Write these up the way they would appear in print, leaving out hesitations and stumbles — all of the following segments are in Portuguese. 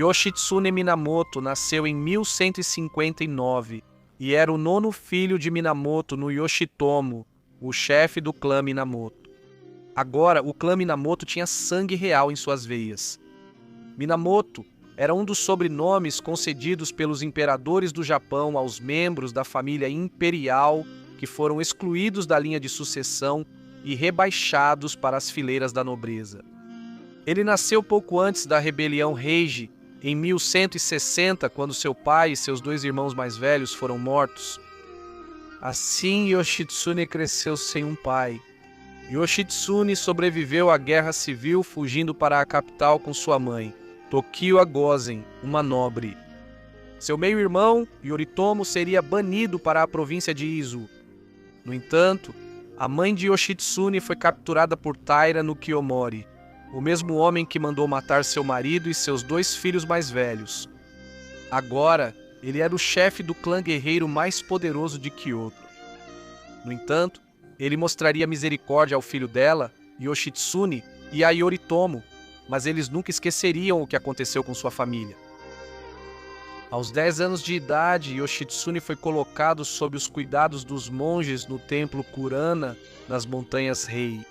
Yoshitsune Minamoto nasceu em 1159 e era o nono filho de Minamoto no Yoshitomo, o chefe do clã Minamoto. Agora, o clã Minamoto tinha sangue real em suas veias. Minamoto era um dos sobrenomes concedidos pelos imperadores do Japão aos membros da família imperial que foram excluídos da linha de sucessão e rebaixados para as fileiras da nobreza. Ele nasceu pouco antes da rebelião Heiji, em 1160, quando seu pai e seus dois irmãos mais velhos foram mortos. Assim, Yoshitsune cresceu sem um pai. Yoshitsune sobreviveu à guerra civil fugindo para a capital com sua mãe, Tokiwa Gozen, uma nobre. Seu meio-irmão, Yoritomo, seria banido para a província de Izu. No entanto, a mãe de Yoshitsune foi capturada por Taira no Kiyomori, o mesmo homem que mandou matar seu marido e seus dois filhos mais velhos. Agora, ele era o chefe do clã guerreiro mais poderoso de Kyoto. No entanto, ele mostraria misericórdia ao filho dela, Yoshitsune, e a Yoritomo, mas eles nunca esqueceriam o que aconteceu com sua família. Aos 10 anos de idade, Yoshitsune foi colocado sob os cuidados dos monges no templo Kurana, nas montanhas Rei.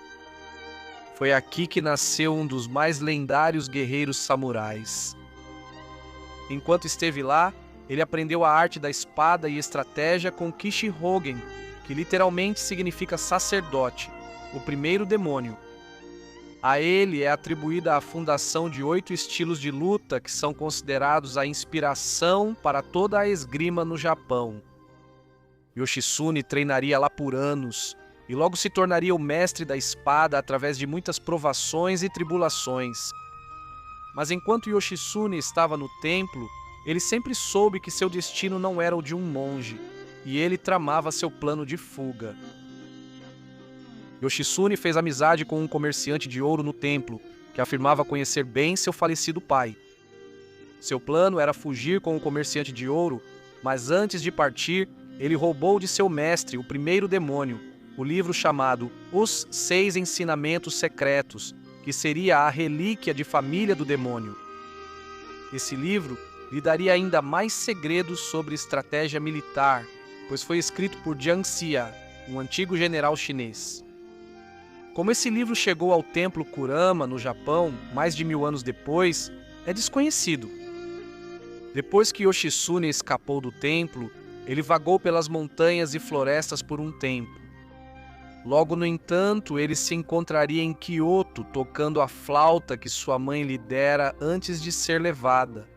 Foi aqui que nasceu um dos mais lendários guerreiros samurais. Enquanto esteve lá, ele aprendeu a arte da espada e estratégia com Kishi Hogen, que literalmente significa sacerdote, o primeiro demônio. A ele é atribuída a fundação de 8 estilos de luta que são considerados a inspiração para toda a esgrima no Japão. Yoshitsune treinaria lá por anos, e logo se tornaria o mestre da espada através de muitas provações e tribulações. Mas enquanto Yoshitsune estava no templo, ele sempre soube que seu destino não era o de um monge, e ele tramava seu plano de fuga. Yoshitsune fez amizade com um comerciante de ouro no templo, que afirmava conhecer bem seu falecido pai. Seu plano era fugir com o comerciante de ouro, mas antes de partir, ele roubou de seu mestre, o primeiro demônio, o livro chamado Os 6 Ensinamentos Secretos, que seria a relíquia de família do demônio. Esse livro lhe daria ainda mais segredos sobre estratégia militar, pois foi escrito por Jiang Xia, um antigo general chinês. Como esse livro chegou ao templo Kurama, no Japão, mais de 1000 anos depois, é desconhecido. Depois que Yoshitsune escapou do templo, ele vagou pelas montanhas e florestas por um tempo. Logo, no entanto, ele se encontraria em Kyoto tocando a flauta que sua mãe lhe dera antes de ser levada.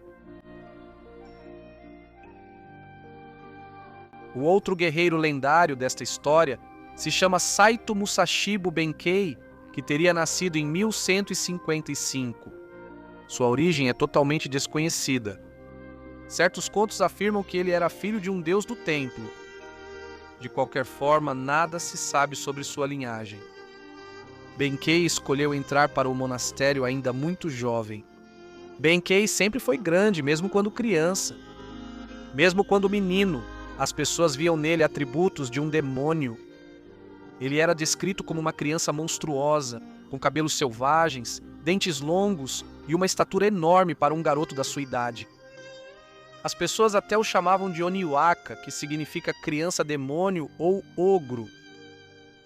O outro guerreiro lendário desta história se chama Saito Musashibo Benkei, que teria nascido em 1155. Sua origem é totalmente desconhecida. Certos contos afirmam que ele era filho de um deus do templo. De qualquer forma, nada se sabe sobre sua linhagem. Benkei escolheu entrar para o monastério ainda muito jovem. Benkei sempre foi grande, mesmo quando criança. Mesmo quando menino, as pessoas viam nele atributos de um demônio. Ele era descrito como uma criança monstruosa, com cabelos selvagens, dentes longos e uma estatura enorme para um garoto da sua idade. As pessoas até o chamavam de Oniwaka, que significa criança-demônio ou ogro.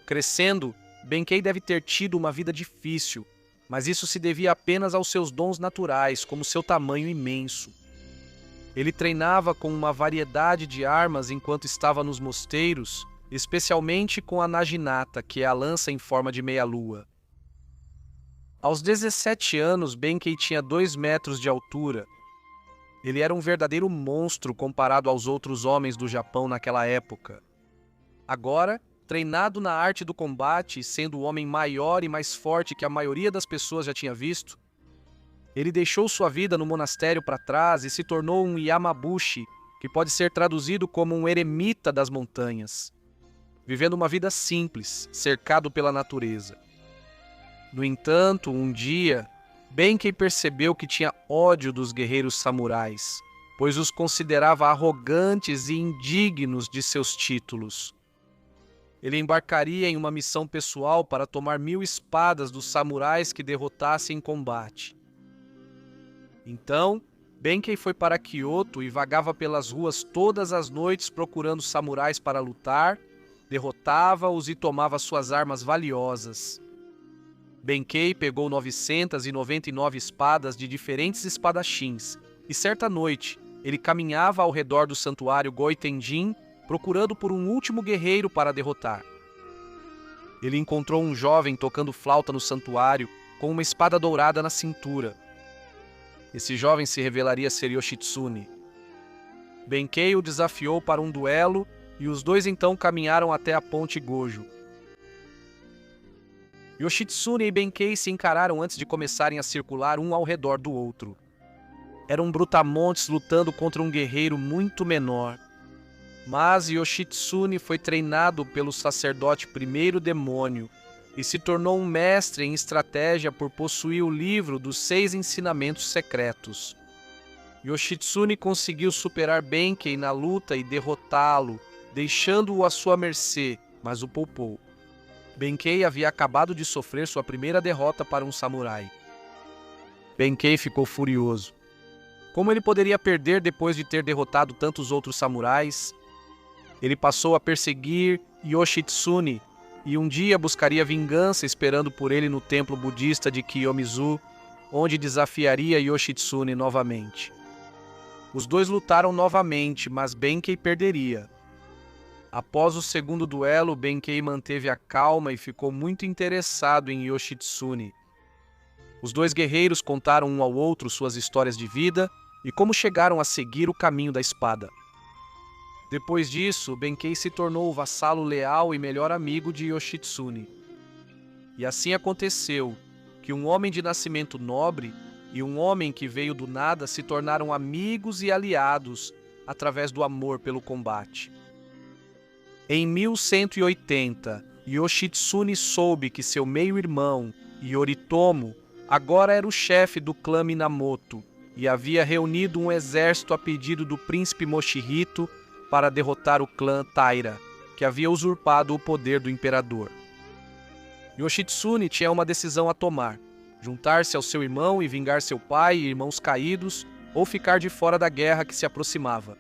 Crescendo, Benkei deve ter tido uma vida difícil, mas isso se devia apenas aos seus dons naturais, como seu tamanho imenso. Ele treinava com uma variedade de armas enquanto estava nos mosteiros, especialmente com a naginata, que é a lança em forma de meia-lua. Aos 17 anos, Benkei tinha 2 metros de altura. Ele era um verdadeiro monstro comparado aos outros homens do Japão naquela época. Agora, treinado na arte do combate, sendo o homem maior e mais forte que a maioria das pessoas já tinha visto, ele deixou sua vida no monastério para trás e se tornou um Yamabushi, que pode ser traduzido como um eremita das montanhas, vivendo uma vida simples, cercado pela natureza. No entanto, um dia, Benkei percebeu que tinha ódio dos guerreiros samurais, pois os considerava arrogantes e indignos de seus títulos. Ele embarcaria em uma missão pessoal para tomar 1000 espadas dos samurais que derrotasse em combate. Então, Benkei foi para Kyoto e vagava pelas ruas todas as noites procurando samurais para lutar, derrotava-os e tomava suas armas valiosas. Benkei pegou 999 espadas de diferentes espadachins, e certa noite ele caminhava ao redor do santuário Goitenjin, procurando por um último guerreiro para derrotar. Ele encontrou um jovem tocando flauta no santuário, com uma espada dourada na cintura. Esse jovem se revelaria ser Yoshitsune. Benkei o desafiou para um duelo e os dois então caminharam até a ponte Gojo. Yoshitsune e Benkei se encararam antes de começarem a circular um ao redor do outro. Eram brutamontes lutando contra um guerreiro muito menor. Mas Yoshitsune foi treinado pelo sacerdote primeiro demônio e se tornou um mestre em estratégia por possuir o livro dos 6 ensinamentos secretos. Yoshitsune conseguiu superar Benkei na luta e derrotá-lo, deixando-o à sua mercê, mas o poupou. Benkei havia acabado de sofrer sua primeira derrota para um samurai. Benkei ficou furioso. Como ele poderia perder depois de ter derrotado tantos outros samurais? Ele passou a perseguir Yoshitsune e um dia buscaria vingança esperando por ele no templo budista de Kiyomizu, onde desafiaria Yoshitsune novamente. Os dois lutaram novamente, mas Benkei perderia. Após o segundo duelo, Benkei manteve a calma e ficou muito interessado em Yoshitsune. Os dois guerreiros contaram um ao outro suas histórias de vida e como chegaram a seguir o caminho da espada. Depois disso, Benkei se tornou o vassalo leal e melhor amigo de Yoshitsune. E assim aconteceu que um homem de nascimento nobre e um homem que veio do nada se tornaram amigos e aliados através do amor pelo combate. Em 1180, Yoshitsune soube que seu meio-irmão, Yoritomo, agora era o chefe do clã Minamoto e havia reunido um exército a pedido do príncipe Mochihito para derrotar o clã Taira, que havia usurpado o poder do imperador. Yoshitsune tinha uma decisão a tomar: juntar-se ao seu irmão e vingar seu pai e irmãos caídos, ou ficar de fora da guerra que se aproximava.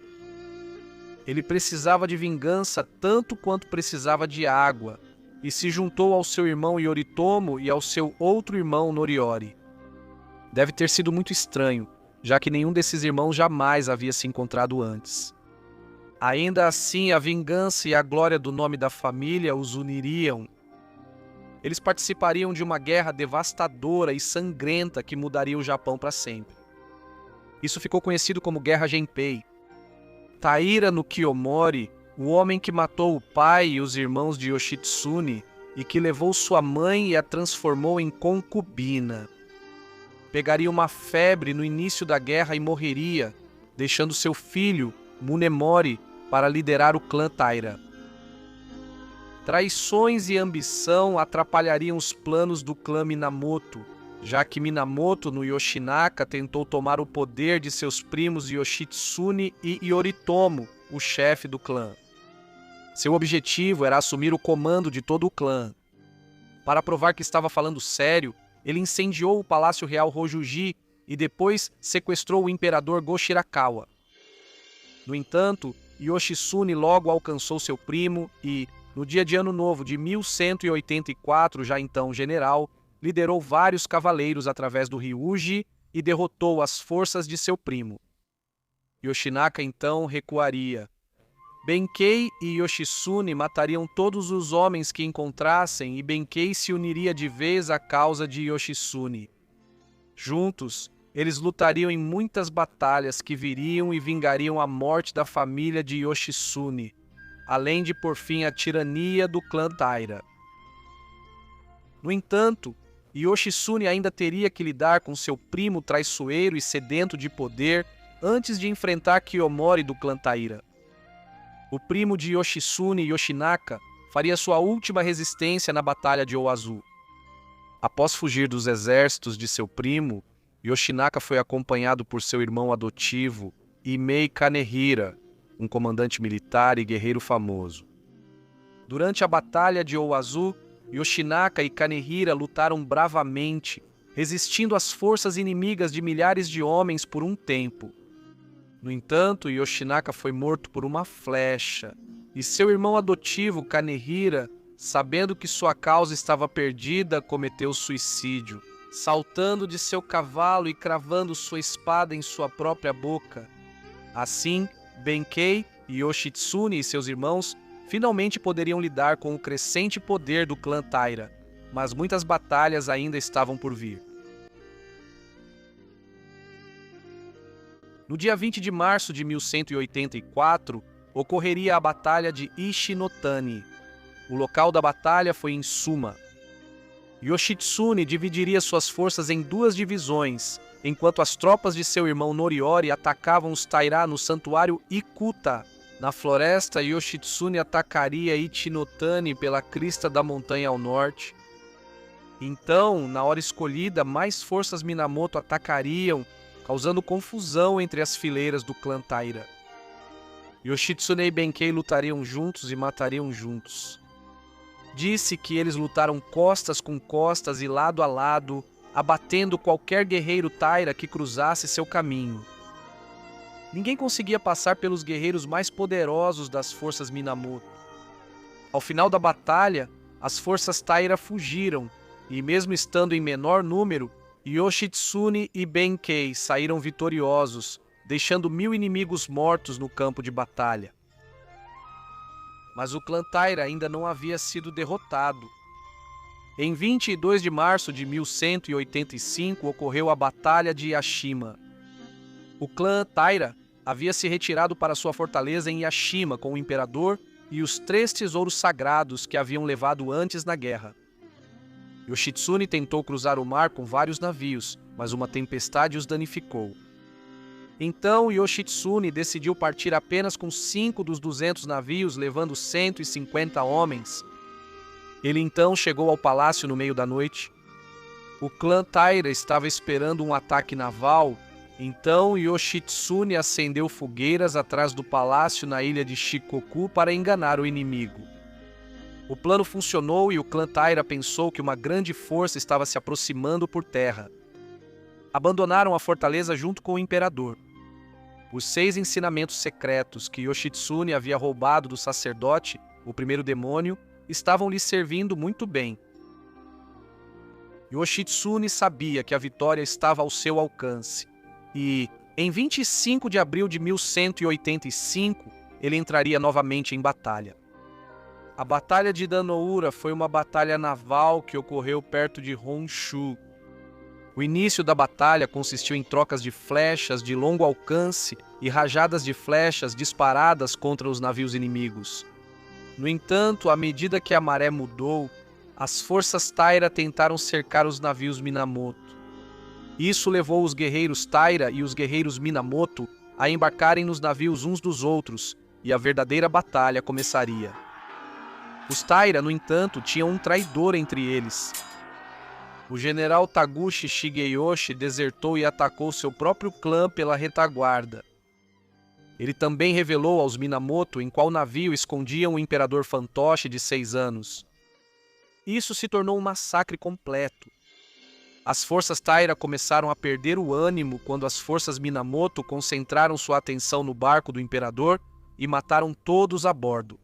Ele precisava de vingança tanto quanto precisava de água, e se juntou ao seu irmão Yoritomo e ao seu outro irmão Noriori. Deve ter sido muito estranho, já que nenhum desses irmãos jamais havia se encontrado antes. Ainda assim, a vingança e a glória do nome da família os uniriam. Eles participariam de uma guerra devastadora e sangrenta que mudaria o Japão para sempre. Isso ficou conhecido como Guerra Genpei. Taira no Kiyomori, o homem que matou o pai e os irmãos de Yoshitsune e que levou sua mãe e a transformou em concubina. Pegaria uma febre no início da guerra e morreria, deixando seu filho, Munemori, para liderar o clã Taira. Traições e ambição atrapalhariam os planos do clã Minamoto, já que Minamoto no Yoshinaka tentou tomar o poder de seus primos Yoshitsune e Yoritomo, o chefe do clã. Seu objetivo era assumir o comando de todo o clã. Para provar que estava falando sério, ele incendiou o Palácio Real Hojuji e depois sequestrou o imperador Go-Shirakawa. No entanto, Yoshitsune logo alcançou seu primo e, no dia de Ano Novo de 1184, já então general, liderou vários cavaleiros através do Ryuji e derrotou as forças de seu primo. Yoshinaka então recuaria. Benkei e Yoshitsune matariam todos os homens que encontrassem e Benkei se uniria de vez à causa de Yoshitsune. Juntos, eles lutariam em muitas batalhas que viriam e vingariam a morte da família de Yoshitsune, além de pôr fim à tirania do clã Taira. No entanto, Yoshitsune ainda teria que lidar com seu primo traiçoeiro e sedento de poder antes de enfrentar Kiyomori do clã Taira. O primo de Yoshitsune, Yoshinaka, faria sua última resistência na Batalha de Owazu. Após fugir dos exércitos de seu primo, Yoshinaka foi acompanhado por seu irmão adotivo, Imei Kanehira, um comandante militar e guerreiro famoso. Durante a Batalha de Owazu, Yoshinaka e Kanehira lutaram bravamente, resistindo às forças inimigas de milhares de homens por um tempo. No entanto, Yoshinaka foi morto por uma flecha, e seu irmão adotivo, Kanehira, sabendo que sua causa estava perdida, cometeu suicídio, saltando de seu cavalo e cravando sua espada em sua própria boca. Assim, Benkei, Yoshitsune e seus irmãos finalmente poderiam lidar com o crescente poder do clã Taira, mas muitas batalhas ainda estavam por vir. No dia 20 de março de 1184, ocorreria a Batalha de Ishinotani. O local da batalha foi em Suma. Yoshitsune dividiria suas forças em duas divisões, enquanto as tropas de seu irmão Noriori atacavam os Taira no santuário Ikuta. Na floresta, Yoshitsune atacaria Ichinotani pela crista da montanha ao norte. Então, na hora escolhida, mais forças Minamoto atacariam, causando confusão entre as fileiras do clã Taira. Yoshitsune e Benkei lutariam juntos e matariam juntos. Disse que eles lutaram costas com costas e lado a lado, abatendo qualquer guerreiro Taira que cruzasse seu caminho. Ninguém conseguia passar pelos guerreiros mais poderosos das forças Minamoto. Ao final da batalha, as forças Taira fugiram, e mesmo estando em menor número, Yoshitsune e Benkei saíram vitoriosos, deixando 1000 inimigos mortos no campo de batalha. Mas o clã Taira ainda não havia sido derrotado. Em 22 de março de 1185 ocorreu a Batalha de Yashima. O clã Taira havia se retirado para sua fortaleza em Yashima com o imperador e os 3 tesouros sagrados que haviam levado antes na guerra. Yoshitsune tentou cruzar o mar com vários navios, mas uma tempestade os danificou. Então Yoshitsune decidiu partir apenas com 5 dos 200 navios, levando 150 homens. Ele então chegou ao palácio no meio da noite. O clã Taira estava esperando um ataque naval, então Yoshitsune acendeu fogueiras atrás do palácio na ilha de Shikoku para enganar o inimigo. O plano funcionou e o clã Taira pensou que uma grande força estava se aproximando por terra. Abandonaram a fortaleza junto com o imperador. Os 6 ensinamentos secretos que Yoshitsune havia roubado do sacerdote, o primeiro demônio, estavam lhe servindo muito bem. Yoshitsune sabia que a vitória estava ao seu alcance e, em 25 de abril de 1185, ele entraria novamente em batalha. A Batalha de Danoura foi uma batalha naval que ocorreu perto de Honshu. O início da batalha consistiu em trocas de flechas de longo alcance e rajadas de flechas disparadas contra os navios inimigos. No entanto, à medida que a maré mudou, as forças Taira tentaram cercar os navios Minamoto. Isso levou os guerreiros Taira e os guerreiros Minamoto a embarcarem nos navios uns dos outros, e a verdadeira batalha começaria. Os Taira, no entanto, tinham um traidor entre eles. O general Taguchi Shigeyoshi desertou e atacou seu próprio clã pela retaguarda. Ele também revelou aos Minamoto em qual navio escondiam o imperador fantoche de 6 anos. Isso se tornou um massacre completo. As forças Taira começaram a perder o ânimo quando as forças Minamoto concentraram sua atenção no barco do imperador e mataram todos a bordo.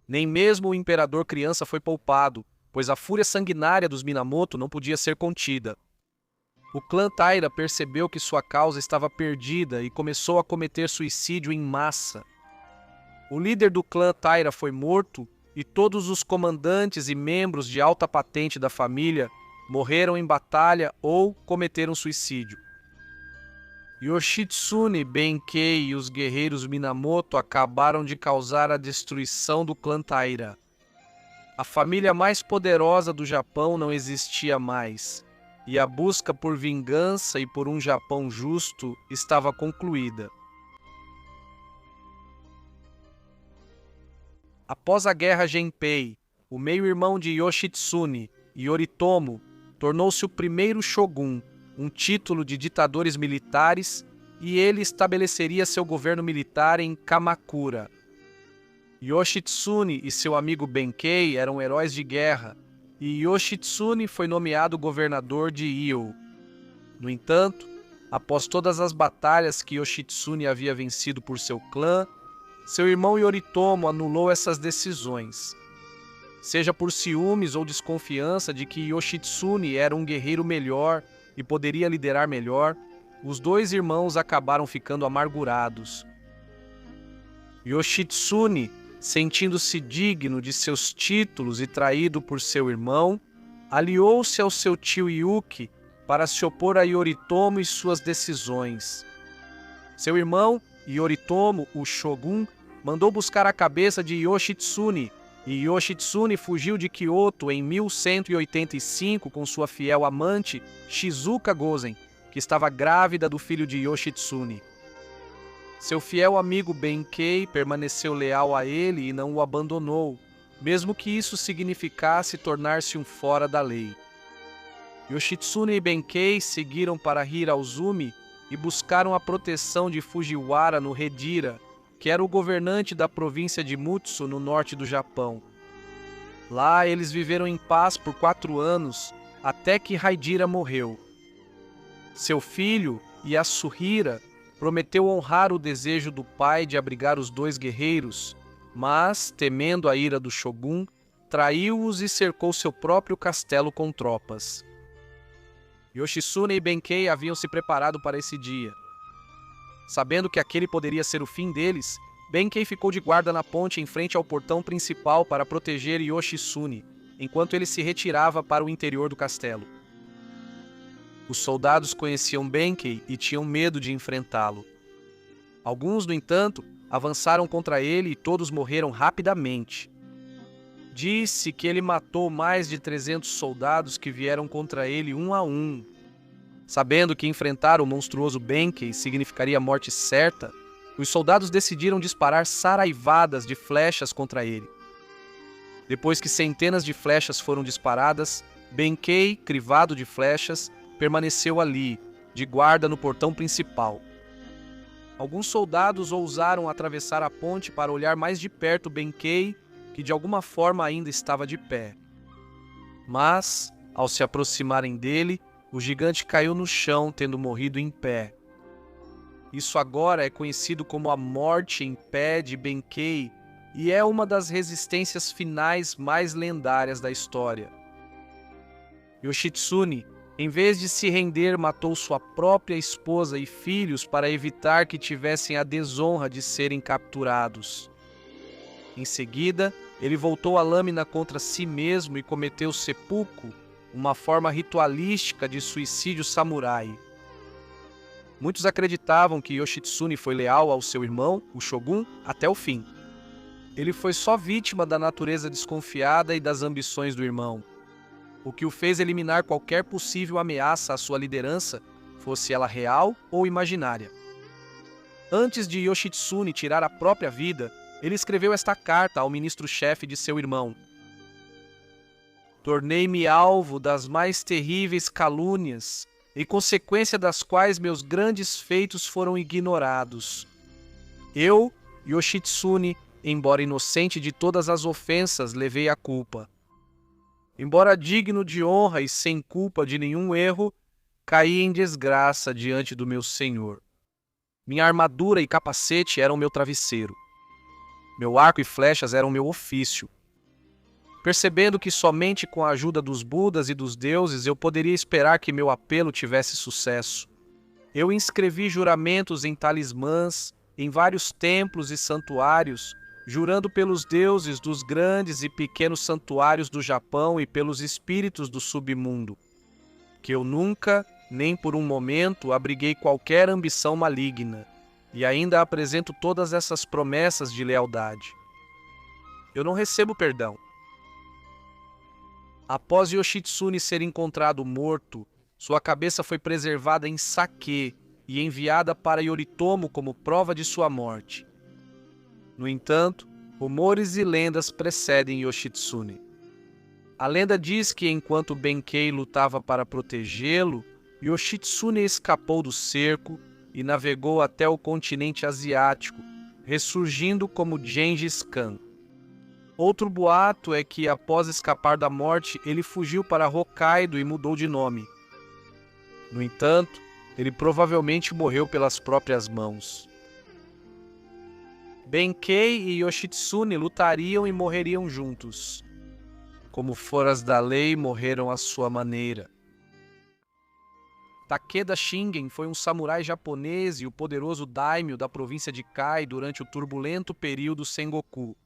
Nem mesmo o imperador criança foi poupado, pois a fúria sanguinária dos Minamoto não podia ser contida. O clã Taira percebeu que sua causa estava perdida e começou a cometer suicídio em massa. O líder do clã Taira foi morto e todos os comandantes e membros de alta patente da família morreram em batalha ou cometeram suicídio. Yoshitsune, Benkei e os guerreiros Minamoto acabaram de causar a destruição do clã Taira. A família mais poderosa do Japão não existia mais, e a busca por vingança e por um Japão justo estava concluída. Após a Guerra Genpei, o meio-irmão de Yoshitsune, Yoritomo, tornou-se o primeiro shogun, um título de ditadores militares, e ele estabeleceria seu governo militar em Kamakura. Yoshitsune e seu amigo Benkei eram heróis de guerra, e Yoshitsune foi nomeado governador de Iyo. No entanto, após todas as batalhas que Yoshitsune havia vencido por seu clã, seu irmão Yoritomo anulou essas decisões. Seja por ciúmes ou desconfiança de que Yoshitsune era um guerreiro melhor e poderia liderar melhor, os dois irmãos acabaram ficando amargurados. Yoshitsune, sentindo-se digno de seus títulos e traído por seu irmão, aliou-se ao seu tio Yuki para se opor a Yoritomo e suas decisões. Seu irmão, Yoritomo, o Shogun, mandou buscar a cabeça de Yoshitsune, e Yoshitsune fugiu de Kyoto em 1185 com sua fiel amante, Shizuka Gozen, que estava grávida do filho de Yoshitsune. Seu fiel amigo Benkei permaneceu leal a ele e não o abandonou, mesmo que isso significasse tornar-se um fora da lei. Yoshitsune e Benkei seguiram para Hirauzumi e buscaram a proteção de Fujiwara no Hedira, que era o governante da província de Mutsu no norte do Japão. Lá eles viveram em paz por 4 anos, até que Haidira morreu. Seu filho, Yasuhira, prometeu honrar o desejo do pai de abrigar os dois guerreiros, mas, temendo a ira do Shogun, traiu-os e cercou seu próprio castelo com tropas. Yoshitsune e Benkei haviam se preparado para esse dia. Sabendo que aquele poderia ser o fim deles, Benkei ficou de guarda na ponte em frente ao portão principal para proteger Yoshitsune, enquanto ele se retirava para o interior do castelo. Os soldados conheciam Benkei e tinham medo de enfrentá-lo. Alguns, no entanto, avançaram contra ele e todos morreram rapidamente. Disse que ele matou mais de 300 soldados que vieram contra ele um a um. Sabendo que enfrentar o monstruoso Benkei significaria morte certa, os soldados decidiram disparar saraivadas de flechas contra ele. Depois que centenas de flechas foram disparadas, Benkei, crivado de flechas, permaneceu ali, de guarda no portão principal. Alguns soldados ousaram atravessar a ponte para olhar mais de perto Benkei, que de alguma forma ainda estava de pé. Mas, ao se aproximarem dele, o gigante caiu no chão, tendo morrido em pé. Isso agora é conhecido como a morte em pé de Benkei e é uma das resistências finais mais lendárias da história. Yoshitsune, em vez de se render, matou sua própria esposa e filhos para evitar que tivessem a desonra de serem capturados. Em seguida, ele voltou a lâmina contra si mesmo e cometeu seppuku, uma forma ritualística de suicídio samurai. Muitos acreditavam que Yoshitsune foi leal ao seu irmão, o Shogun, até o fim. Ele foi só vítima da natureza desconfiada e das ambições do irmão, o que o fez eliminar qualquer possível ameaça à sua liderança, fosse ela real ou imaginária. Antes de Yoshitsune tirar a própria vida, ele escreveu esta carta ao ministro-chefe de seu irmão. Tornei-me alvo das mais terríveis calúnias, em consequência das quais meus grandes feitos foram ignorados. Eu, Yoshitsune, embora inocente de todas as ofensas, levei a culpa. Embora digno de honra e sem culpa de nenhum erro, caí em desgraça diante do meu senhor. Minha armadura e capacete eram meu travesseiro. Meu arco e flechas eram meu ofício. Percebendo que somente com a ajuda dos Budas e dos deuses eu poderia esperar que meu apelo tivesse sucesso, eu inscrevi juramentos em talismãs, em vários templos e santuários, jurando pelos deuses dos grandes e pequenos santuários do Japão e pelos espíritos do submundo, que eu nunca, nem por um momento, abriguei qualquer ambição maligna, e ainda apresento todas essas promessas de lealdade. Eu não recebo perdão. Após Yoshitsune ser encontrado morto, sua cabeça foi preservada em sake e enviada para Yoritomo como prova de sua morte. No entanto, rumores e lendas precedem Yoshitsune. A lenda diz que enquanto Benkei lutava para protegê-lo, Yoshitsune escapou do cerco e navegou até o continente asiático, ressurgindo como Gengis Khan. Outro boato é que, após escapar da morte, ele fugiu para Hokkaido e mudou de nome. No entanto, ele provavelmente morreu pelas próprias mãos. Benkei e Yoshitsune lutariam e morreriam juntos. Como foras da lei, morreram à sua maneira. Takeda Shingen foi um samurai japonês e o poderoso daimyo da província de Kai durante o turbulento período Sengoku.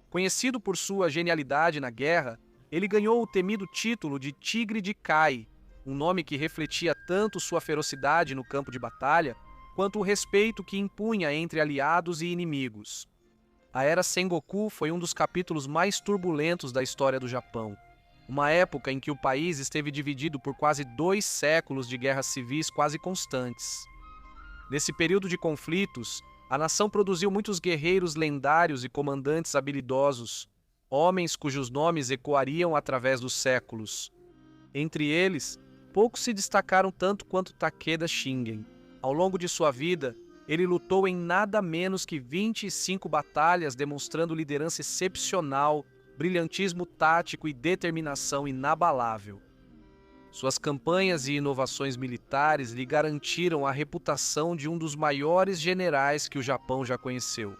Conhecido por sua genialidade na guerra, ele ganhou o temido título de Tigre de Kai, um nome que refletia tanto sua ferocidade no campo de batalha, quanto o respeito que impunha entre aliados e inimigos. A Era Sengoku foi um dos capítulos mais turbulentos da história do Japão, uma época em que o país esteve dividido por quase 2 séculos de guerras civis quase constantes. Nesse período de conflitos, a nação produziu muitos guerreiros lendários e comandantes habilidosos, homens cujos nomes ecoariam através dos séculos. Entre eles, poucos se destacaram tanto quanto Takeda Shingen. Ao longo de sua vida, ele lutou em nada menos que 25 batalhas, demonstrando liderança excepcional, brilhantismo tático e determinação inabalável. Suas campanhas e inovações militares lhe garantiram a reputação de um dos maiores generais que o Japão já conheceu.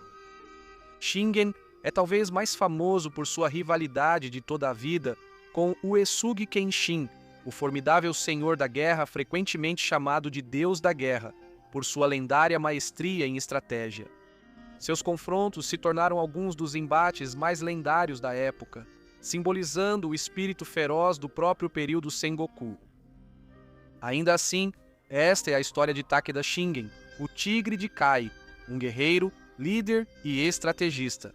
Shingen é talvez mais famoso por sua rivalidade de toda a vida com Uesugi Kenshin, o formidável senhor da guerra frequentemente chamado de Deus da Guerra, por sua lendária maestria em estratégia. Seus confrontos se tornaram alguns dos embates mais lendários da época, simbolizando o espírito feroz do próprio período Sengoku. Ainda assim, esta é a história de Takeda Shingen, o Tigre de Kai, um guerreiro, líder e estrategista,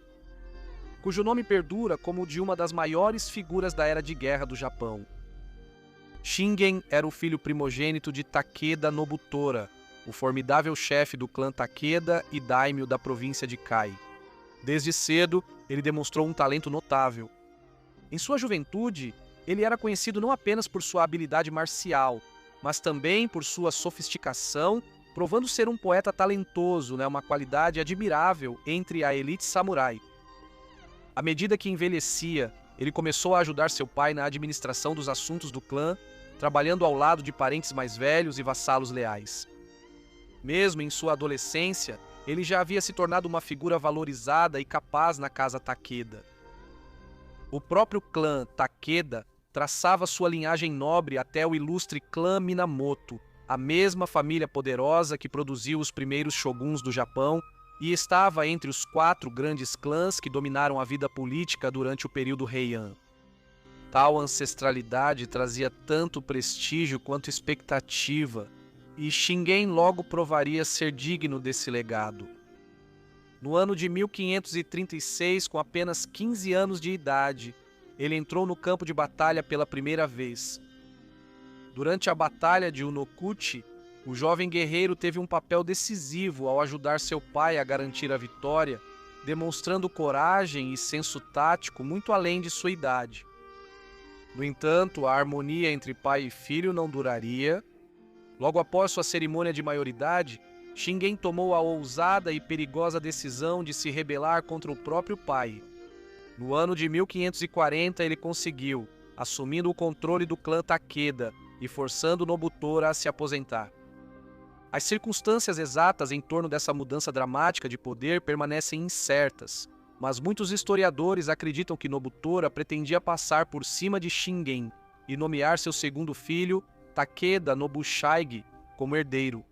cujo nome perdura como o de uma das maiores figuras da era de guerra do Japão. Shingen era o filho primogênito de Takeda Nobutora, o formidável chefe do clã Takeda e daimyo da província de Kai. Desde cedo, ele demonstrou um talento notável. Em sua juventude, ele era conhecido não apenas por sua habilidade marcial, mas também por sua sofisticação, provando ser um poeta talentoso, uma qualidade admirável entre a elite samurai. À medida que envelhecia, ele começou a ajudar seu pai na administração dos assuntos do clã, trabalhando ao lado de parentes mais velhos e vassalos leais. Mesmo em sua adolescência, ele já havia se tornado uma figura valorizada e capaz na casa Takeda. O próprio clã Takeda traçava sua linhagem nobre até o ilustre clã Minamoto, a mesma família poderosa que produziu os primeiros shoguns do Japão e estava entre os 4 grandes clãs que dominaram a vida política durante o período Heian. Tal ancestralidade trazia tanto prestígio quanto expectativa, e Shingen logo provaria ser digno desse legado. No ano de 1536, com apenas 15 anos de idade, ele entrou no campo de batalha pela primeira vez. Durante a Batalha de Unokuchi, o jovem guerreiro teve um papel decisivo ao ajudar seu pai a garantir a vitória, demonstrando coragem e senso tático muito além de sua idade. No entanto, a harmonia entre pai e filho não duraria. Logo após sua cerimônia de maioridade, Shingen tomou a ousada e perigosa decisão de se rebelar contra o próprio pai. No ano de 1540, ele conseguiu, assumindo o controle do clã Takeda e forçando Nobutora a se aposentar. As circunstâncias exatas em torno dessa mudança dramática de poder permanecem incertas, mas muitos historiadores acreditam que Nobutora pretendia passar por cima de Shingen e nomear seu segundo filho, Takeda Nobushige, como herdeiro.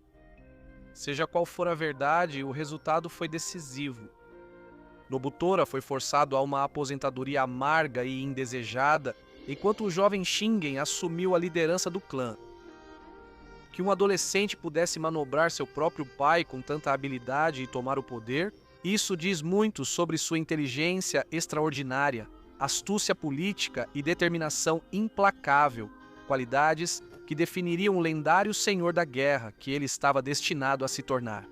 Seja qual for a verdade, o resultado foi decisivo. Nobutora foi forçado a uma aposentadoria amarga e indesejada, enquanto o jovem Shingen assumiu a liderança do clã. Que um adolescente pudesse manobrar seu próprio pai com tanta habilidade e tomar o poder, isso diz muito sobre sua inteligência extraordinária, astúcia política e determinação implacável, qualidades que definiriam o lendário senhor da guerra que ele estava destinado a se tornar.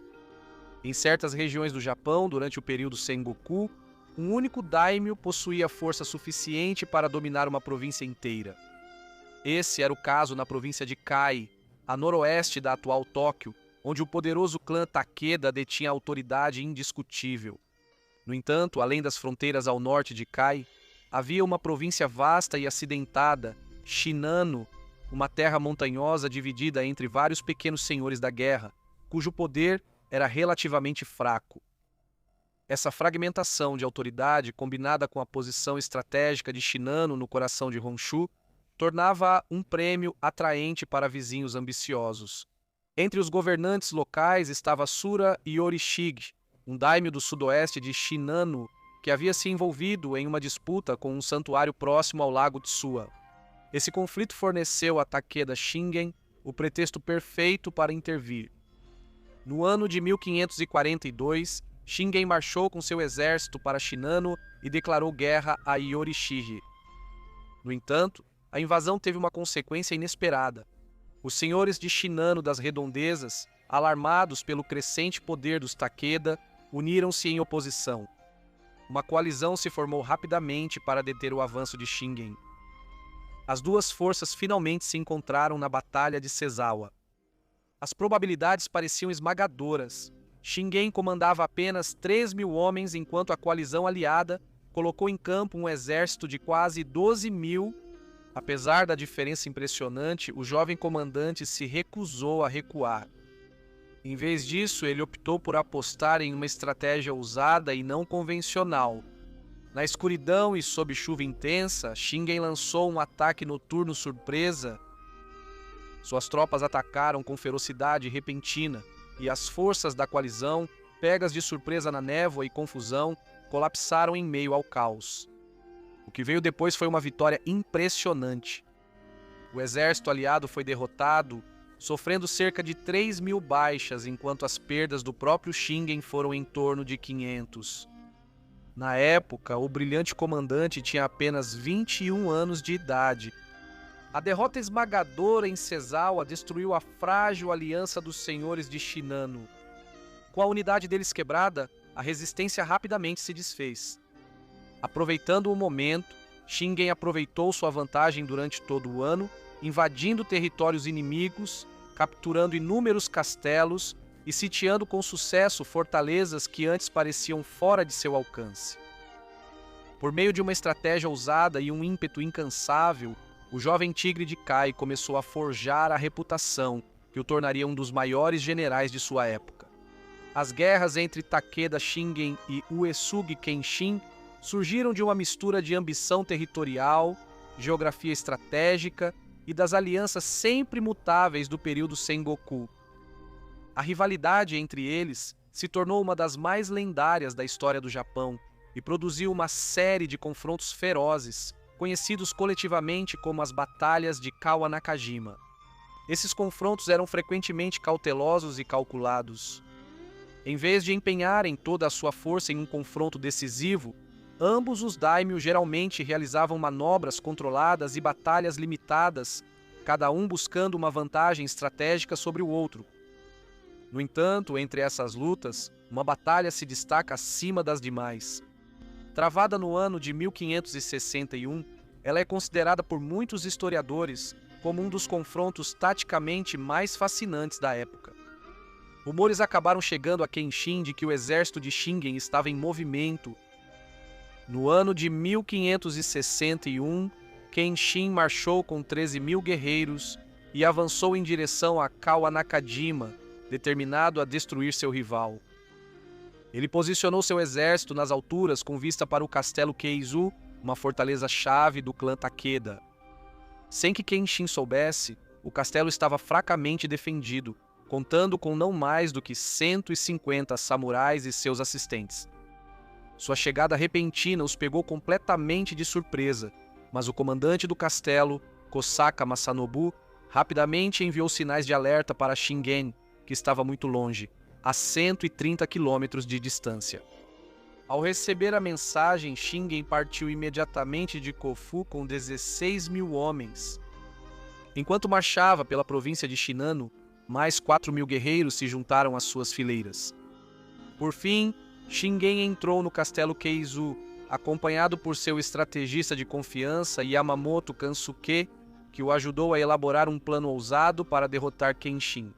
Em certas regiões do Japão, durante o período Sengoku, um único daimyo possuía força suficiente para dominar uma província inteira. Esse era o caso na província de Kai, a noroeste da atual Tóquio, onde o poderoso clã Takeda detinha autoridade indiscutível. No entanto, além das fronteiras ao norte de Kai, havia uma província vasta e acidentada, Shinano, uma terra montanhosa dividida entre vários pequenos senhores da guerra, cujo poder era relativamente fraco. Essa fragmentação de autoridade, combinada com a posição estratégica de Shinano no coração de Honshu, tornava-a um prêmio atraente para vizinhos ambiciosos. Entre os governantes locais estava Sura Yorishige, um daimyo do sudoeste de Shinano, que havia se envolvido em uma disputa com um santuário próximo ao lago Tsuwa. Esse conflito forneceu a Takeda Shingen o pretexto perfeito para intervir. No ano de 1542, Shingen marchou com seu exército para Shinano e declarou guerra a Yorishige. No entanto, a invasão teve uma consequência inesperada. Os senhores de Shinano das redondezas, alarmados pelo crescente poder dos Takeda, uniram-se em oposição. Uma coalizão se formou rapidamente para deter o avanço de Shingen. As duas forças finalmente se encontraram na Batalha de Sezawa. As probabilidades pareciam esmagadoras. Shingen comandava apenas 3.000 homens, enquanto a coalizão aliada colocou em campo um exército de quase 12.000. Apesar da diferença impressionante, o jovem comandante se recusou a recuar. Em vez disso, ele optou por apostar em uma estratégia ousada e não convencional. Na escuridão e sob chuva intensa, Shingen lançou um ataque noturno surpresa. Suas tropas atacaram com ferocidade repentina, e as forças da coalizão, pegas de surpresa na névoa e confusão, colapsaram em meio ao caos. O que veio depois foi uma vitória impressionante. O exército aliado foi derrotado, sofrendo cerca de 3.000 baixas, enquanto as perdas do próprio Shingen foram em torno de 500. Na época, o brilhante comandante tinha apenas 21 anos de idade. A derrota esmagadora em Sezawa destruiu a frágil aliança dos senhores de Shinano. Com a unidade deles quebrada, a resistência rapidamente se desfez. Aproveitando o momento, Shingen aproveitou sua vantagem durante todo o ano, invadindo territórios inimigos, capturando inúmeros castelos e sitiando com sucesso fortalezas que antes pareciam fora de seu alcance. Por meio de uma estratégia ousada e um ímpeto incansável, o jovem tigre de Kai começou a forjar a reputação que o tornaria um dos maiores generais de sua época. As guerras entre Takeda Shingen e Uesugi Kenshin surgiram de uma mistura de ambição territorial, geografia estratégica e das alianças sempre mutáveis do período Sengoku. A rivalidade entre eles se tornou uma das mais lendárias da história do Japão e produziu uma série de confrontos ferozes, conhecidos coletivamente como as Batalhas de Kawa Nakajima. Esses confrontos eram frequentemente cautelosos e calculados. Em vez de empenharem toda a sua força em um confronto decisivo, ambos os daimyo geralmente realizavam manobras controladas e batalhas limitadas, cada um buscando uma vantagem estratégica sobre o outro. No entanto, entre essas lutas, uma batalha se destaca acima das demais. Travada no ano de 1561, ela é considerada por muitos historiadores como um dos confrontos taticamente mais fascinantes da época. Rumores acabaram chegando a Kenshin de que o exército de Shingen estava em movimento. No ano de 1561, Kenshin marchou com 13.000 guerreiros e avançou em direção a Kawa Nakajima, determinado a destruir seu rival. Ele posicionou seu exército nas alturas com vista para o castelo Keizu, uma fortaleza-chave do clã Takeda. Sem que Kenshin soubesse, o castelo estava fracamente defendido, contando com não mais do que 150 samurais e seus assistentes. Sua chegada repentina os pegou completamente de surpresa, mas o comandante do castelo, Kosaka Masanobu, rapidamente enviou sinais de alerta para Shingen, que estava muito longe, a 130 quilômetros de distância. Ao receber a mensagem, Shingen partiu imediatamente de Kofu com 16.000 homens. Enquanto marchava pela província de Shinano, mais 4.000 guerreiros se juntaram às suas fileiras. Por fim, Shingen entrou no castelo Keizu, acompanhado por seu estrategista de confiança Yamamoto Kansuke, que o ajudou a elaborar um plano ousado para derrotar Kenshin.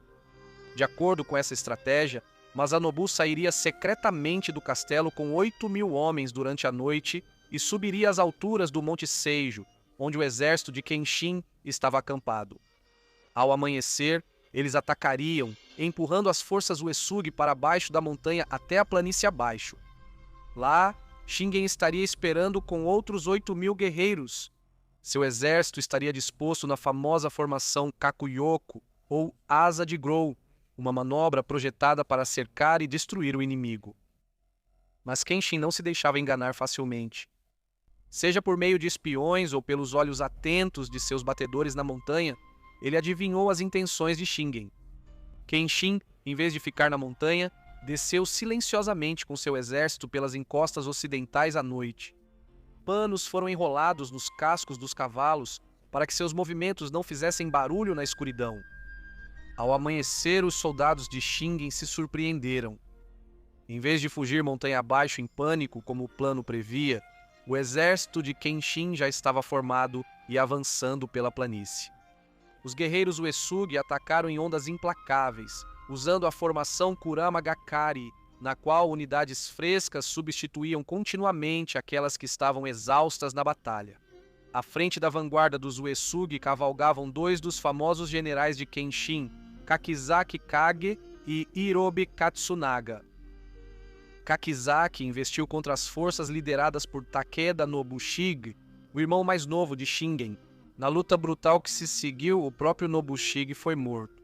De acordo com essa estratégia, Masanobu sairia secretamente do castelo com 8.000 homens durante a noite e subiria às alturas do Monte Seijo, onde o exército de Kenshin estava acampado. Ao amanhecer, eles atacariam, empurrando as forças Uesugi para baixo da montanha até a planície abaixo. Lá, Shingen estaria esperando com outros 8.000 guerreiros. Seu exército estaria disposto na famosa formação Kakuyoko, ou Asa de Grou, uma manobra projetada para cercar e destruir o inimigo. Mas Kenshin não se deixava enganar facilmente. Seja por meio de espiões ou pelos olhos atentos de seus batedores na montanha, ele adivinhou as intenções de Shingen. Kenshin, em vez de ficar na montanha, desceu silenciosamente com seu exército pelas encostas ocidentais à noite. Panos foram enrolados nos cascos dos cavalos para que seus movimentos não fizessem barulho na escuridão. Ao amanhecer, os soldados de Shingen se surpreenderam. Em vez de fugir montanha abaixo em pânico, como o plano previa, o exército de Kenshin já estava formado e avançando pela planície. Os guerreiros Uesugi atacaram em ondas implacáveis, usando a formação Kurama Gakari, na qual unidades frescas substituíam continuamente aquelas que estavam exaustas na batalha. À frente da vanguarda dos Uesugi cavalgavam dois dos famosos generais de Kenshin, Kakizaki Kage e Hirobi Katsunaga. Kakizaki investiu contra as forças lideradas por Takeda Nobushige, o irmão mais novo de Shingen. Na luta brutal que se seguiu, o próprio Nobushige foi morto.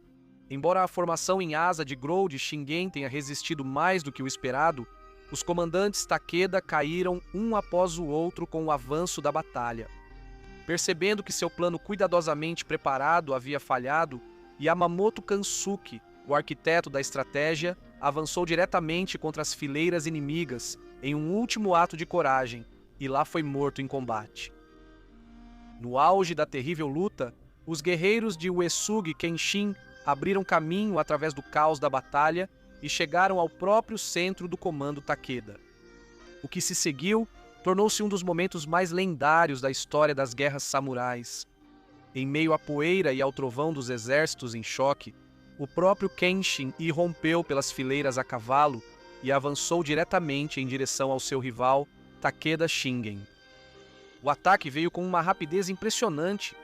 Embora a formação em Asa de Grou de Shingen tenha resistido mais do que o esperado, os comandantes Takeda caíram um após o outro com o avanço da batalha. Percebendo que seu plano cuidadosamente preparado havia falhado, Yamamoto Kansuke, o arquiteto da estratégia, avançou diretamente contra as fileiras inimigas em um último ato de coragem, e lá foi morto em combate. No auge da terrível luta, os guerreiros de Uesugi Kenshin abriram caminho através do caos da batalha e chegaram ao próprio centro do comando Takeda. O que se seguiu tornou-se um dos momentos mais lendários da história das guerras samurais. Em meio à poeira e ao trovão dos exércitos em choque, o próprio Kenshin irrompeu pelas fileiras a cavalo e avançou diretamente em direção ao seu rival, Takeda Shingen. O ataque veio com uma rapidez impressionante.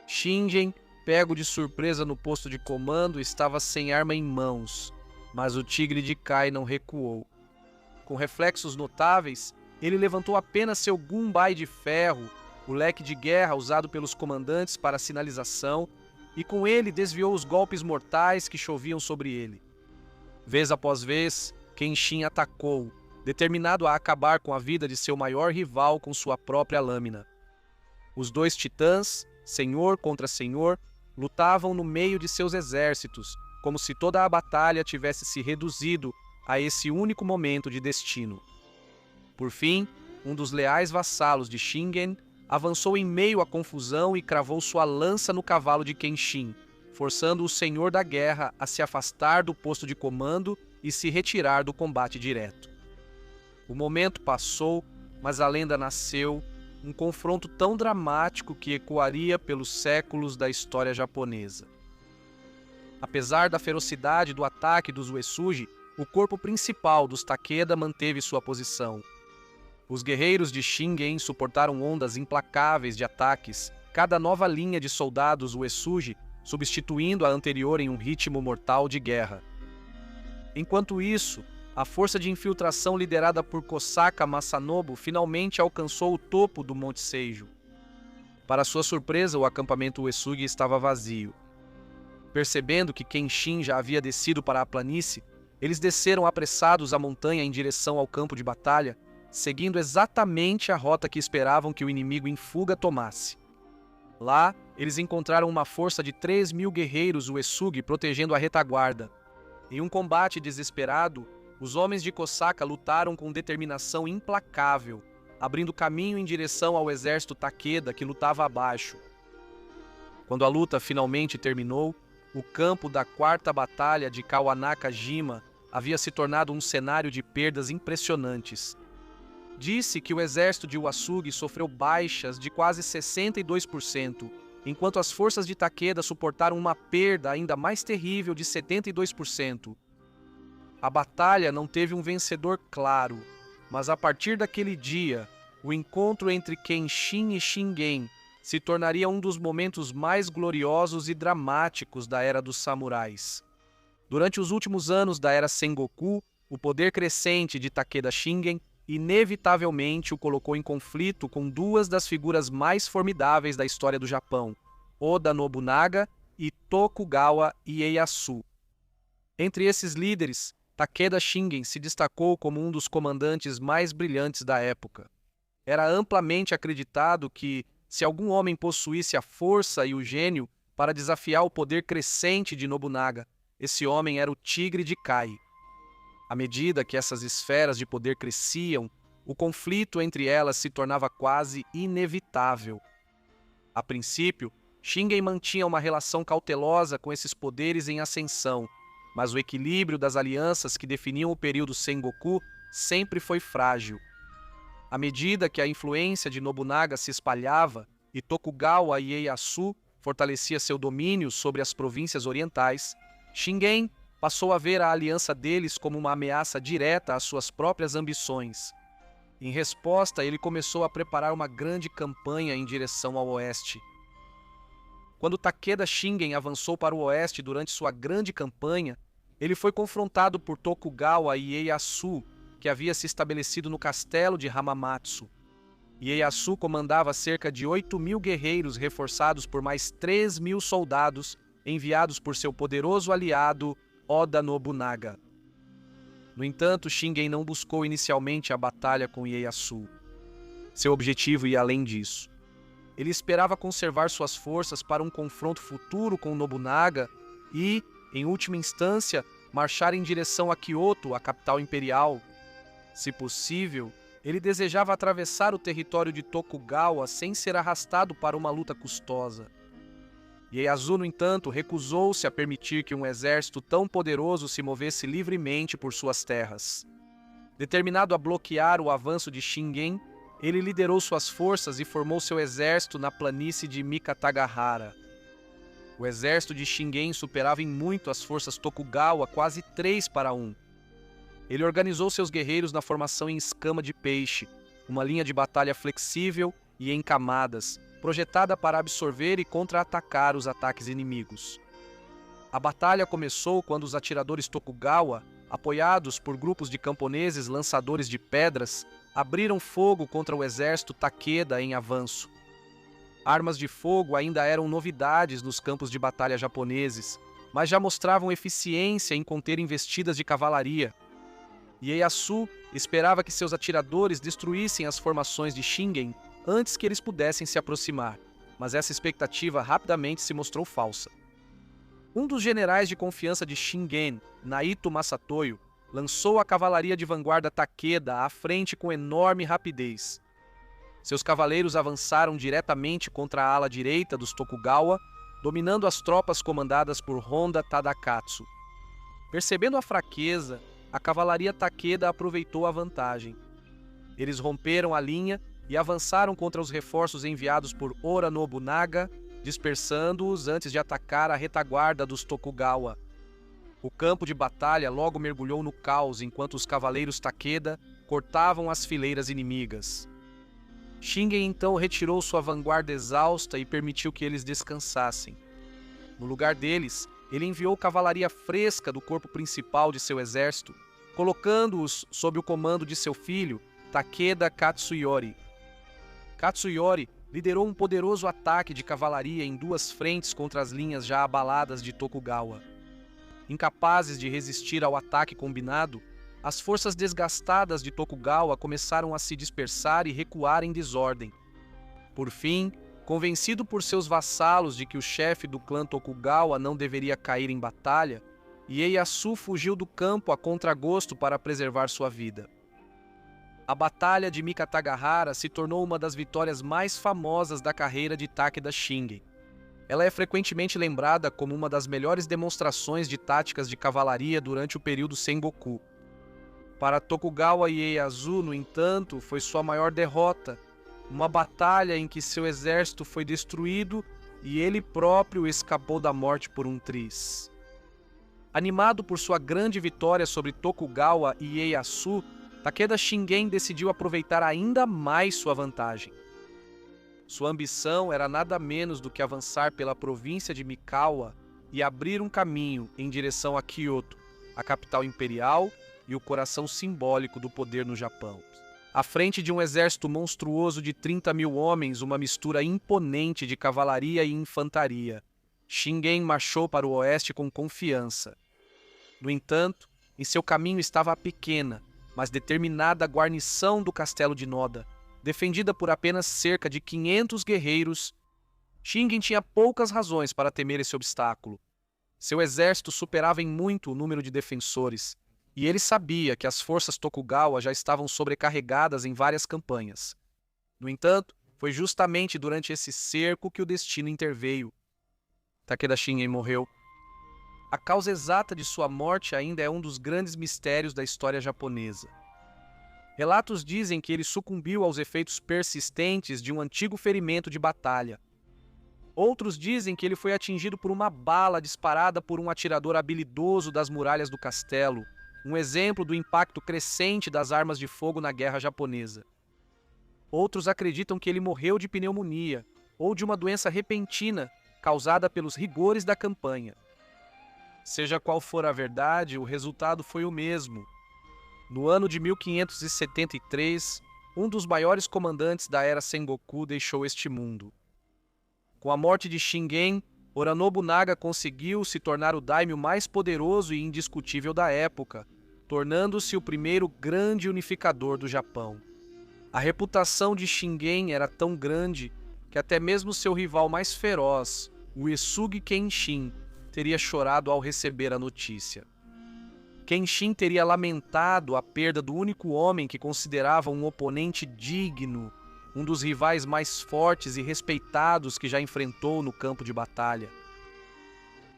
Shingen, pego de surpresa no posto de comando, estava sem arma em mãos, mas o Tigre de Kai não recuou. Com reflexos notáveis, ele levantou apenas seu gunbai de ferro, o leque de guerra usado pelos comandantes para sinalização, e com ele desviou os golpes mortais que choviam sobre ele. Vez após vez, Kenshin atacou, determinado a acabar com a vida de seu maior rival com sua própria lâmina. Os dois titãs, senhor contra senhor, lutavam no meio de seus exércitos, como se toda a batalha tivesse se reduzido a esse único momento de destino. Por fim, um dos leais vassalos de Shingen avançou em meio à confusão e cravou sua lança no cavalo de Kenshin, forçando o senhor da guerra a se afastar do posto de comando e se retirar do combate direto. O momento passou, mas a lenda nasceu, um confronto tão dramático que ecoaria pelos séculos da história japonesa. Apesar da ferocidade do ataque dos Uesugi, o corpo principal dos Takeda manteve sua posição. Os guerreiros de Shingen suportaram ondas implacáveis de ataques, cada nova linha de soldados Uesugi substituindo a anterior em um ritmo mortal de guerra. Enquanto isso, a força de infiltração liderada por Kosaka Masanobu finalmente alcançou o topo do Monte Seijo. Para sua surpresa, o acampamento Uesugi estava vazio. Percebendo que Kenshin já havia descido para a planície, eles desceram apressados a montanha em direção ao campo de batalha, seguindo exatamente a rota que esperavam que o inimigo em fuga tomasse. Lá, eles encontraram uma força de 3.000 guerreiros Uesugi protegendo a retaguarda. Em um combate desesperado, os homens de Kosaka lutaram com determinação implacável, abrindo caminho em direção ao exército Takeda que lutava abaixo. Quando a luta finalmente terminou, o campo da 4ª Batalha de Kawanaka-jima havia se tornado um cenário de perdas impressionantes. Disse que o exército de Uesugi sofreu baixas de quase 62%, enquanto as forças de Takeda suportaram uma perda ainda mais terrível de 72%. A batalha não teve um vencedor claro, mas a partir daquele dia, o encontro entre Kenshin e Shingen se tornaria um dos momentos mais gloriosos e dramáticos da Era dos Samurais. Durante os últimos anos da Era Sengoku, o poder crescente de Takeda Shingen inevitavelmente o colocou em conflito com duas das figuras mais formidáveis da história do Japão, Oda Nobunaga e Tokugawa Ieyasu. Entre esses líderes, Takeda Shingen se destacou como um dos comandantes mais brilhantes da época. Era amplamente acreditado que, se algum homem possuísse a força e o gênio para desafiar o poder crescente de Nobunaga, esse homem era o Tigre de Kai. À medida que essas esferas de poder cresciam, o conflito entre elas se tornava quase inevitável. A princípio, Shingen mantinha uma relação cautelosa com esses poderes em ascensão, mas o equilíbrio das alianças que definiam o período Sengoku sempre foi frágil. À medida que a influência de Nobunaga se espalhava e Tokugawa Ieyasu fortalecia seu domínio sobre as províncias orientais, Shingen passou a ver a aliança deles como uma ameaça direta às suas próprias ambições. Em resposta, ele começou a preparar uma grande campanha em direção ao oeste. Quando Takeda Shingen avançou para o oeste durante sua grande campanha, ele foi confrontado por Tokugawa Ieyasu, que havia se estabelecido no castelo de Hamamatsu. Ieyasu comandava cerca de 8.000 guerreiros reforçados por mais 3.000 soldados enviados por seu poderoso aliado Oda Nobunaga. No entanto, Shingen não buscou inicialmente a batalha com Ieyasu. Seu objetivo ia além disso. Ele esperava conservar suas forças para um confronto futuro com Nobunaga e, em última instância, marchar em direção a Kyoto, a capital imperial. Se possível, ele desejava atravessar o território de Tokugawa sem ser arrastado para uma luta custosa. Ieyasu, no entanto, recusou-se a permitir que um exército tão poderoso se movesse livremente por suas terras. Determinado a bloquear o avanço de Shingen, ele liderou suas forças e formou seu exército na planície de Mikatagahara. O exército de Shingen superava em muito as forças Tokugawa, quase 3-1. Ele organizou seus guerreiros na formação em escama de peixe, uma linha de batalha flexível e em camadas, projetada para absorver e contra-atacar os ataques inimigos. A batalha começou quando os atiradores Tokugawa, apoiados por grupos de camponeses lançadores de pedras, abriram fogo contra o exército Takeda em avanço. Armas de fogo ainda eram novidades nos campos de batalha japoneses, mas já mostravam eficiência em conter investidas de cavalaria. Ieyasu esperava que seus atiradores destruíssem as formações de Shingen antes que eles pudessem se aproximar, mas essa expectativa rapidamente se mostrou falsa. Um dos generais de confiança de Shingen, Naito Masatoyo, lançou a cavalaria de vanguarda Takeda à frente com enorme rapidez. Seus cavaleiros avançaram diretamente contra a ala direita dos Tokugawa, dominando as tropas comandadas por Honda Tadakatsu. Percebendo a fraqueza, a cavalaria Takeda aproveitou a vantagem. Eles romperam a linha e avançaram contra os reforços enviados por Oda Nobunaga, dispersando-os antes de atacar a retaguarda dos Tokugawa. O campo de batalha logo mergulhou no caos enquanto os cavaleiros Takeda cortavam as fileiras inimigas. Shingen então retirou sua vanguarda exausta e permitiu que eles descansassem. No lugar deles, ele enviou cavalaria fresca do corpo principal de seu exército, colocando-os sob o comando de seu filho, Takeda Katsuyori. Katsuyori liderou um poderoso ataque de cavalaria em duas frentes contra as linhas já abaladas de Tokugawa. Incapazes de resistir ao ataque combinado, as forças desgastadas de Tokugawa começaram a se dispersar e recuar em desordem. Por fim, convencido por seus vassalos de que o chefe do clã Tokugawa não deveria cair em batalha, Ieyasu fugiu do campo a contragosto para preservar sua vida. A Batalha de Mikatagahara se tornou uma das vitórias mais famosas da carreira de Takeda Shingen. Ela é frequentemente lembrada como uma das melhores demonstrações de táticas de cavalaria durante o período Sengoku. Para Tokugawa Ieyasu, no entanto, foi sua maior derrota, uma batalha em que seu exército foi destruído e ele próprio escapou da morte por um triz. Animado por sua grande vitória sobre Tokugawa e Ieyasu, Takeda Shingen decidiu aproveitar ainda mais sua vantagem. Sua ambição era nada menos do que avançar pela província de Mikawa e abrir um caminho em direção a Kyoto, a capital imperial e o coração simbólico do poder no Japão. À frente de um exército monstruoso de 30 mil homens, uma mistura imponente de cavalaria e infantaria, Shingen marchou para o oeste com confiança. No entanto, em seu caminho estava a pequena, mas determinada guarnição do castelo de Noda, defendida por apenas cerca de 500 guerreiros. Shingen tinha poucas razões para temer esse obstáculo. Seu exército superava em muito o número de defensores, e ele sabia que as forças Tokugawa já estavam sobrecarregadas em várias campanhas. No entanto, foi justamente durante esse cerco que o destino interveio. Takeda Shingen morreu. A causa exata de sua morte ainda é um dos grandes mistérios da história japonesa. Relatos dizem que ele sucumbiu aos efeitos persistentes de um antigo ferimento de batalha. Outros dizem que ele foi atingido por uma bala disparada por um atirador habilidoso das muralhas do castelo, um exemplo do impacto crescente das armas de fogo na guerra japonesa. Outros acreditam que ele morreu de pneumonia ou de uma doença repentina causada pelos rigores da campanha. Seja qual for a verdade, o resultado foi o mesmo. No ano de 1573, um dos maiores comandantes da era Sengoku deixou este mundo. Com a morte de Shingen, Oda Nobunaga conseguiu se tornar o daimyo mais poderoso e indiscutível da época, tornando-se o primeiro grande unificador do Japão. A reputação de Shingen era tão grande que até mesmo seu rival mais feroz, o Uesugi Kenshin, teria chorado ao receber a notícia. Kenshin teria lamentado a perda do único homem que considerava um oponente digno, um dos rivais mais fortes e respeitados que já enfrentou no campo de batalha.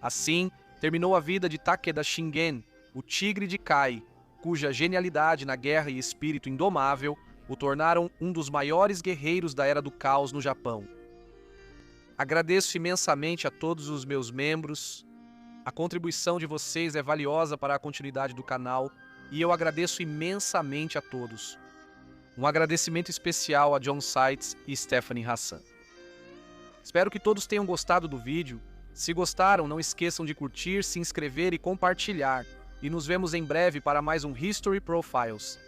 Assim, terminou a vida de Takeda Shingen, o Tigre de Kai, cuja genialidade na guerra e espírito indomável o tornaram um dos maiores guerreiros da Era do Caos no Japão. Agradeço imensamente a todos os meus membros. A contribuição de vocês é valiosa para a continuidade do canal e eu agradeço imensamente a todos. Um agradecimento especial a John Seitz e Stephanie Hassan. Espero que todos tenham gostado do vídeo. Se gostaram, não esqueçam de curtir, se inscrever e compartilhar. E nos vemos em breve para mais um History Profiles.